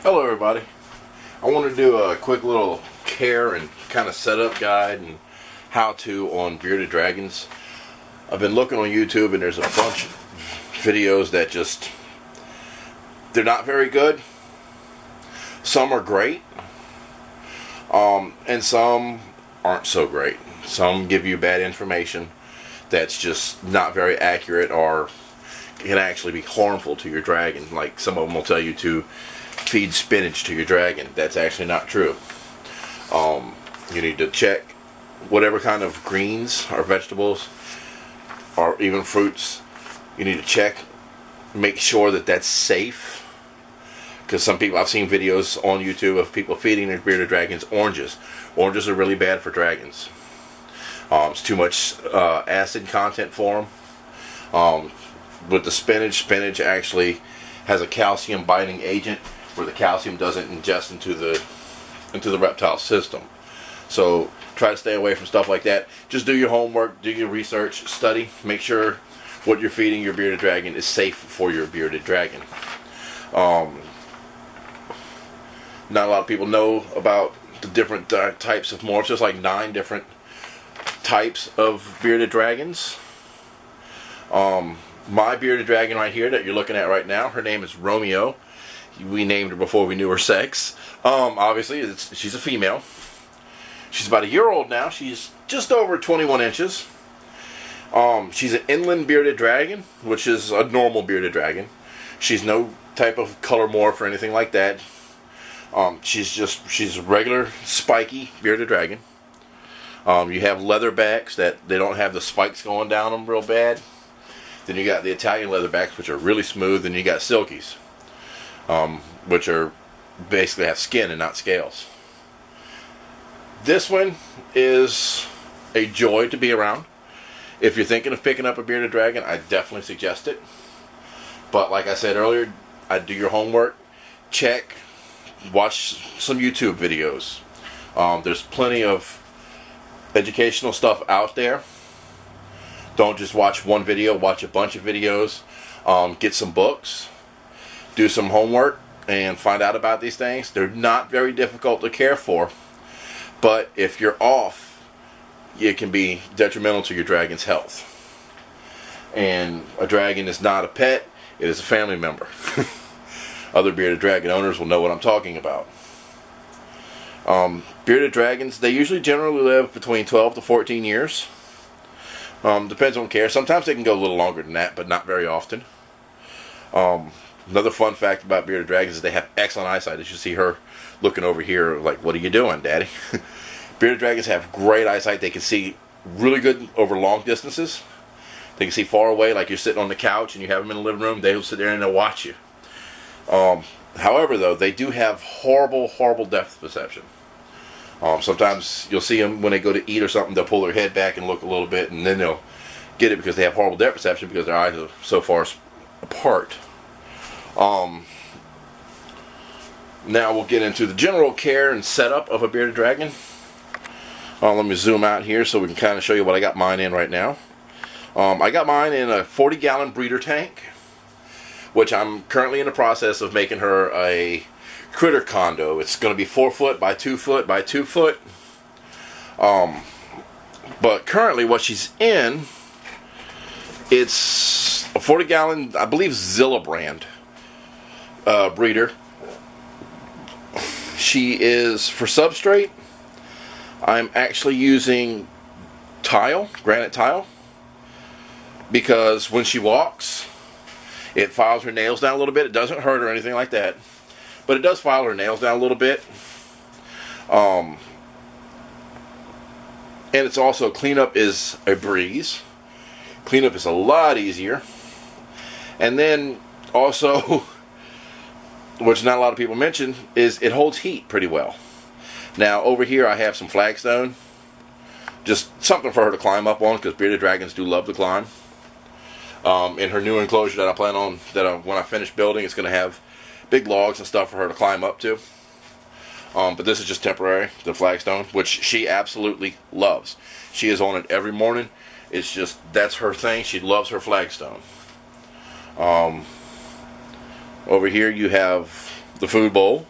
Hello everybody. I want to do a quick little care and kind of setup guide and how to on bearded dragons. I've been looking on YouTube and there's a bunch of videos that they're not very good. Some are great, and some aren't so great. Some give you bad information that's just not very accurate or can actually be harmful to your dragon. Like some of them will tell you to feed spinach to your dragon. That's actually not true. You need to check whatever kind of greens or vegetables or even fruits. You need to check, make sure that that's safe. Because some people, I've seen videos on YouTube of people feeding their bearded dragons oranges. Oranges are really bad for dragons. It's too much acid content for them. With the spinach actually has a calcium binding agent where the calcium doesn't ingest into the reptile system. So try to stay away from stuff like that. Just do your homework, do your research, study, make sure what you're feeding your bearded dragon is safe for your bearded dragon. Not a lot of people know about the different types of morphs. There's like 9 different types of bearded dragons. My bearded dragon right here that you're looking at right now, her name is Romeo. We named her before we knew her sex. Obviously, she's a female. She's about a year old now. She's just over 21 inches. She's an inland bearded dragon, which is a normal bearded dragon. She's no type of color morph or anything like that. She's a regular spiky bearded dragon. You have leatherbacks that they don't have the spikes going down them real bad. Then you got the Italian leatherbacks, which are really smooth, and you got silkies, which are basically have skin and not scales. This one is a joy to be around. If you're thinking of picking up a bearded dragon, I definitely suggest it. But like I said earlier, I'd do your homework, check, watch some YouTube videos. There's plenty of educational stuff out there. Don't just watch one video, watch a bunch of videos. Get some books, do some homework, and find out about these things. They're not very difficult to care for, but if you're off, it can be detrimental to your dragon's health. And a dragon is not a pet, it is a family member. Other bearded dragon owners will know what I'm talking about. Bearded dragons, they usually generally live between 12 to 14 years. Depends on care. Sometimes they can go a little longer than that, but not very often. Another fun fact about bearded dragons is they have excellent eyesight. As you see her looking over here like, what are you doing, Daddy? Bearded dragons have great eyesight. They can see really good over long distances. They can see far away, like you're sitting on the couch and you have them in the living room. They'll sit there and they'll watch you. However, though, they do have horrible depth perception. Sometimes you'll see them when they go to eat or something, they'll pull their head back and look a little bit, and then they'll get it because they have horrible depth perception because their eyes are so far apart. Now we'll get into the general care and setup of a bearded dragon. Let me zoom out here so we can kind of show you what I got mine in right now. I got mine in a 40-gallon breeder tank, which I'm currently in the process of making her a critter condo. It's going to be 4 foot by 2 foot by 2 foot. But currently what she's in, it's a 40-gallon, I believe, Zilla brand breeder. She is, for substrate, I'm actually using tile, granite tile, because when she walks, it files her nails down a little bit. It doesn't hurt or anything like that, but it does file her nails down a little bit. And it's also, cleanup is a breeze. Cleanup is a lot easier. And then also, which not a lot of people mention, is it holds heat pretty well. Now over here I have some flagstone, just something for her to climb up on, because bearded dragons do love to climb. In her new enclosure that I plan on, when I finish building, it's going to have big logs and stuff for her to climb up to. But this is just temporary, the flagstone, which she absolutely loves. She is on it every morning. It's just, that's her thing. She loves her flagstone. Over here you have the food bowl.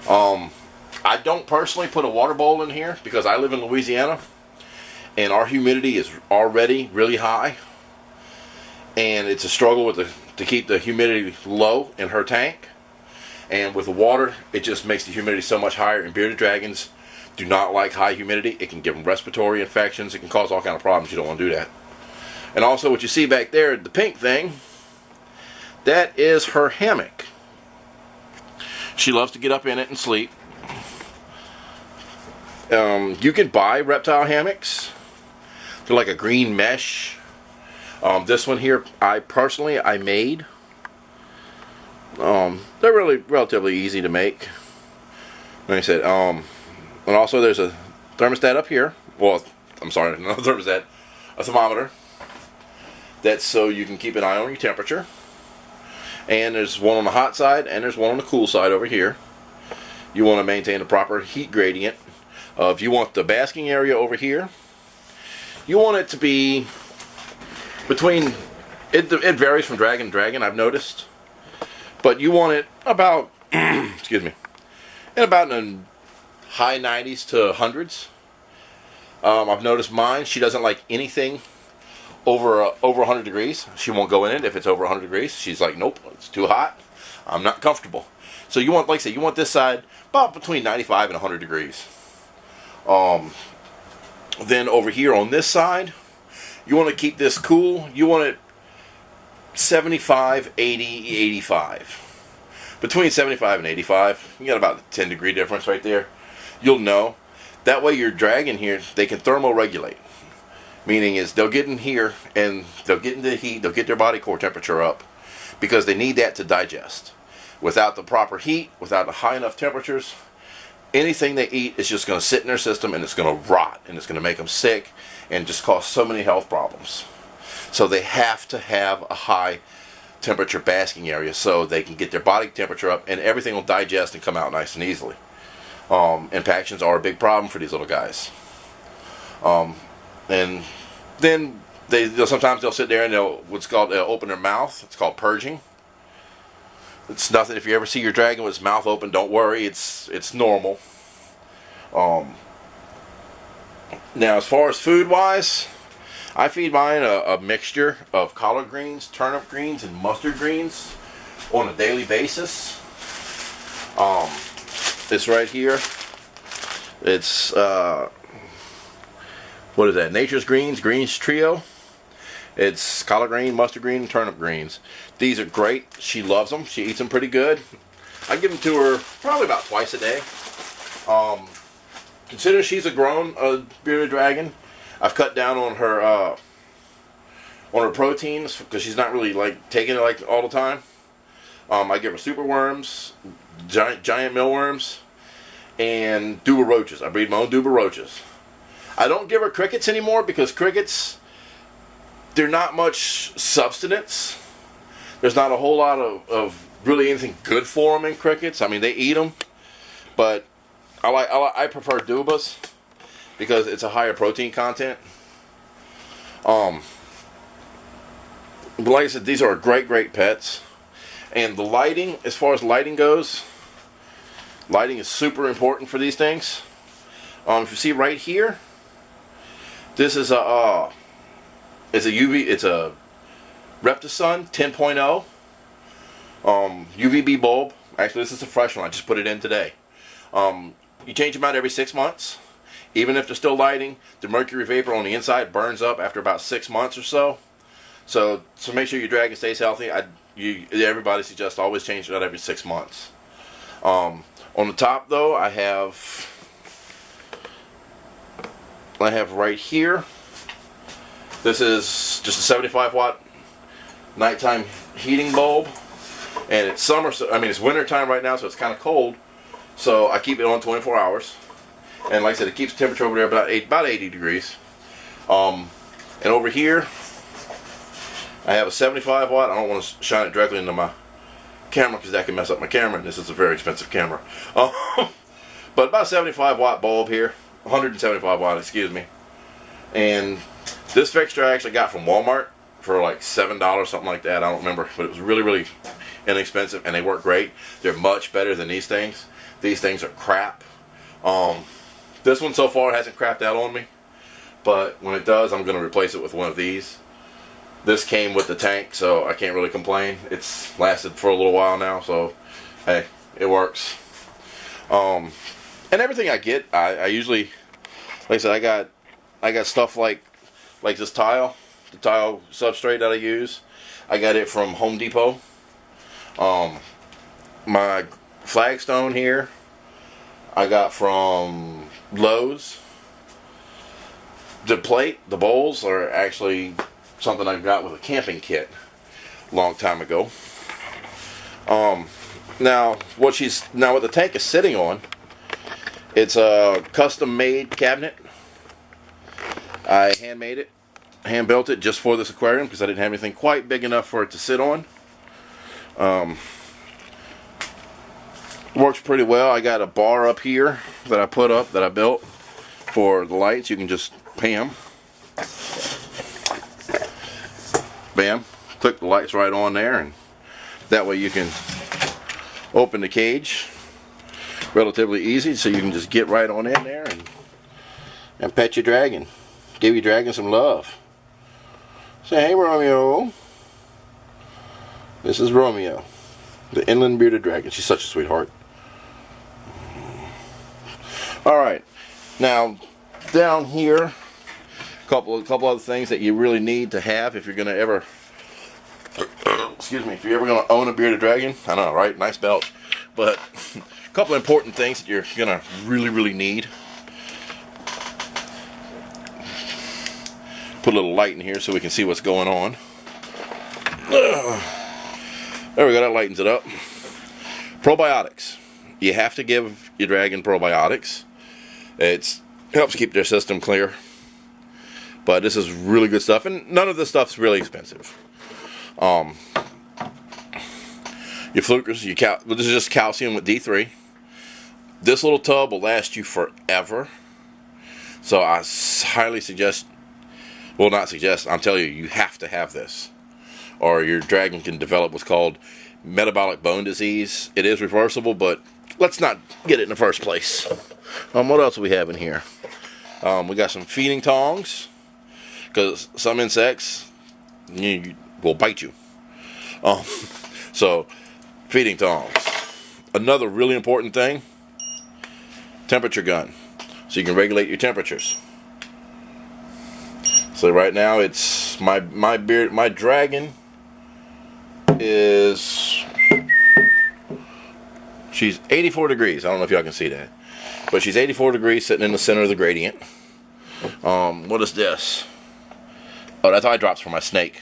I don't personally put a water bowl in here because I live in Louisiana and our humidity is already really high, and it's a struggle to keep the humidity low in her tank. And with the water, it just makes the humidity so much higher, and bearded dragons do not like high humidity. It can give them respiratory infections. It can cause all kind of problems. You don't want to do that. And also what you see back there, the pink thing, that is her hammock. She loves to get up in it and sleep. You can buy reptile hammocks. They're like a green mesh. This one here, I personally made. They're really relatively easy to make. Like I said, and also there's a thermostat up here. Well, I'm sorry, not a thermostat, a thermometer. That's so you can keep an eye on your temperature. And there's one on the hot side and there's one on the cool side over here. You want to maintain a proper heat gradient. If you want the basking area over here, you want it to be between, it varies from dragon to dragon, I've noticed. But you want it about, excuse me, in about the high 90s to 100s. I've noticed mine, she doesn't like anything over 100 degrees. She won't go in it if it's over 100 degrees. She's like, nope, it's too hot. I'm not comfortable. So you want, like I say, you want this side about between 95 and 100 degrees. Then over here on this side, you want to keep this cool. You want it 75, 80, 85. Between 75 and 85, you got about a 10 degree difference right there. You'll know. That way your dragon here, they can thermoregulate. Meaning is they'll get in here and they'll get into the heat, they'll get their body core temperature up because they need that to digest. Without the proper heat, without the high enough temperatures, anything they eat is just going to sit in their system and it's going to rot and it's going to make them sick and just cause so many health problems. So they have to have a high temperature basking area so they can get their body temperature up and everything will digest and come out nice and easily. Impactions are a big problem for these little guys. And then sometimes they'll sit there and they'll open their mouth. It's called purging. It's nothing. If you ever see your dragon with its mouth open, don't worry. It's normal. Now, as far as food wise, I feed mine a mixture of collard greens, turnip greens, and mustard greens on a daily basis. This right here, it's what is that? Nature's Greens Trio. It's collard green, mustard green, and turnip greens. These are great. She loves them. She eats them pretty good. I give them to her probably about twice a day. Considering she's a grown bearded dragon, I've cut down on her proteins because she's not really like taking it like all the time. I give her super worms, giant mealworms, and Duba roaches. I breed my own Duba roaches. I don't give her crickets anymore because crickets, they're not much substance. There's not a whole lot of really anything good for them in crickets. I mean, they eat them, but I prefer Dubas because it's a higher protein content. But like I said, these are great pets. And the lighting, as far as lighting goes, lighting is super important for these things. If you see right here, this is it's a Reptisun 10.0 UVB bulb. Actually, this is a fresh one. I just put it in today. You change them out every 6 months. Even if they're still lighting, the mercury vapor on the inside burns up after about 6 months or so. So make sure your dragon stays healthy. Everybody suggests always change it out every 6 months. On the top though, I have right here. This is just a 75 watt nighttime heating bulb, and it's summer. So, I mean, it's winter time right now, so it's kind of cold. So I keep it on 24 hours, and like I said, it keeps the temperature over there about 80 degrees. And over here, I have a 75 watt. I don't want to shine it directly into my camera because that can mess up my camera, and this is a very expensive camera. But about a 75 watt bulb here, 175 watt, excuse me. And this fixture I actually got from Walmart for like $7, something like that. I don't remember, but it was really inexpensive, and they work great. They're much better than these things. These things are crap. This one so far hasn't crapped out on me, but when it does, I'm going to replace it with one of these. This came with the tank, so I can't really complain. It's lasted for a little while now, so hey, it works. And everything I get, I usually, like I said, I got stuff like this tile, the tile substrate that I use. I got it from Home Depot. My flagstone here, I got from Lowe's. The plate, the bowls are actually something I got with a camping kit a long time ago. Now what the tank is sitting on, it's a custom made cabinet. I hand built it just for this aquarium because I didn't have anything quite big enough for it to sit on. Works pretty well. I got a bar up here that I built for the lights. You can just bam, click the lights right on there, and that way you can open the cage relatively easy, so you can just get right on in there and pet your dragon, give your dragon some love. Say, hey Romeo, this is Romeo, the inland bearded dragon. She's such a sweetheart. Alright, now down here, a couple other things that you really need to have if you're going to ever excuse me, if you're ever going to own a bearded dragon. I know, right? Nice belt. But a couple of important things that you're going to really need. Put a little light in here so we can see what's going on. There we go, that lightens it up. Probiotics. You have to give your dragon probiotics. It helps keep their system clear. But this is really good stuff, and none of this stuff's really expensive. Your flukers, this is just calcium with D3. This little tub will last you forever. So I highly suggest, well, not suggest, I'm telling you, you have to have this, or your dragon can develop what's called metabolic bone disease. It is reversible, but let's not get it in the first place. What else do we have in here? We got some feeding tongs, because some insects will bite you. So, feeding tongs. Another really important thing, temperature gun, so you can regulate your temperatures. So right now it's my dragon is, she's 84 degrees. I don't know if y'all can see that, but she's 84 degrees sitting in the center of the gradient. What is this? Oh, that's eye drops for my snake.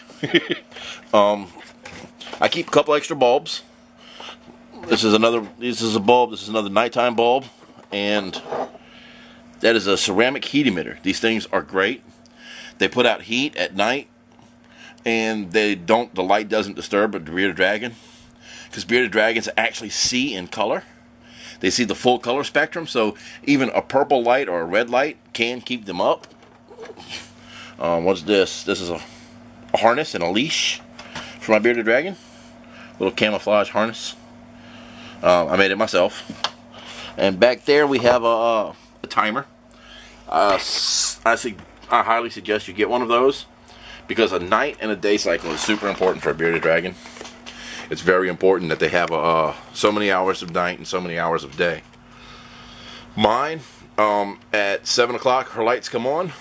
I keep a couple extra bulbs. This is a bulb. This is another nighttime bulb, and that is a ceramic heat emitter. These things are great. They put out heat at night, and the light doesn't disturb a bearded dragon, because bearded dragons actually see in color. They see the full color spectrum, so even a purple light or a red light can keep them up. What's this? This is a harness and a leash for my bearded dragon. Little camouflage harness. I made it myself. And back there we have a timer. I highly suggest you get one of those, because a night and a day cycle is super important for a bearded dragon. It's very important that they have so many hours of night and so many hours of day. Mine, at 7 o'clock her lights come on,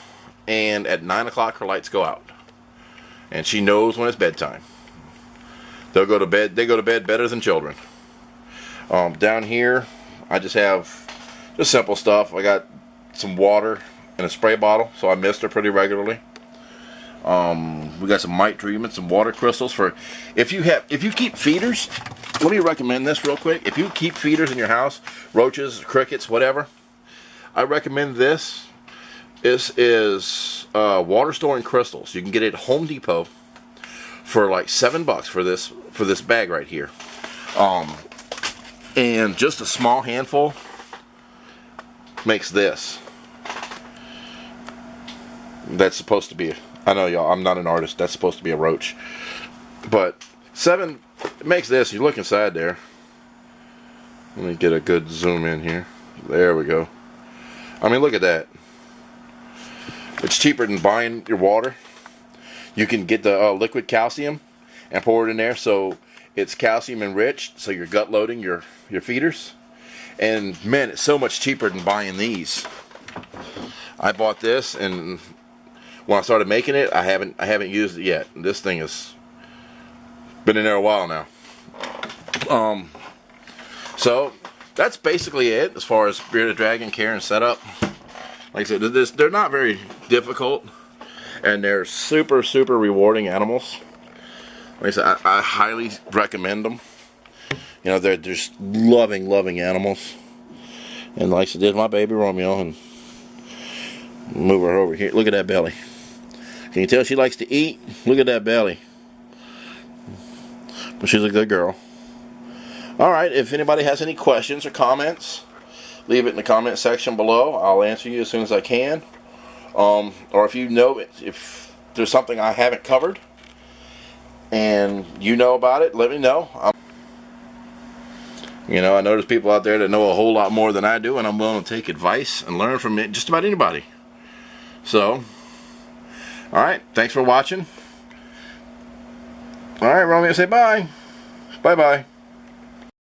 and at 9 o'clock her lights go out. And she knows when it's bedtime. They go to bed better than children. Down here I just have just simple stuff. I got some water in a spray bottle, so I mist her pretty regularly. We got some mite treatment, some water crystals for if you keep feeders. Let me recommend this real quick. If you keep feeders in your house, roaches, crickets, whatever, I recommend this. This is water storing crystals. You can get it at Home Depot for like $7 for this bag right here. And just a small handful makes this. That's supposed to be, I know y'all, I'm not an artist, that's supposed to be a roach. But $7 it makes this, you look inside there. Let me get a good zoom in here. There we go. I mean, look at that. It's cheaper than buying your water. You can get the liquid calcium and pour it in there, so it's calcium enriched, so you're gut loading your feeders. And man, it's so much cheaper than buying these. I bought this, and when I started making it, I haven't used it yet. This thing has been in there a while now. So that's basically it as far as Bearded Dragon care and setup. Like I said, they're not very difficult, and they're super rewarding animals. Like I said, I highly recommend them. You know, they're just loving animals. And like I said, there's my baby Romeo, and move her over here. Look at that belly. Can you tell she likes to eat? Look at that belly. But she's a good girl. Alright, if anybody has any questions or comments, leave it in the comment section below. I'll answer you as soon as I can. Or if you know if there's something I haven't covered and you know about it, let me know. You know, I know there's people out there that know a whole lot more than I do, and I'm willing to take advice and learn from it, just about anybody. So, alright, thanks for watching. Alright, Romeo, say bye. Bye-bye.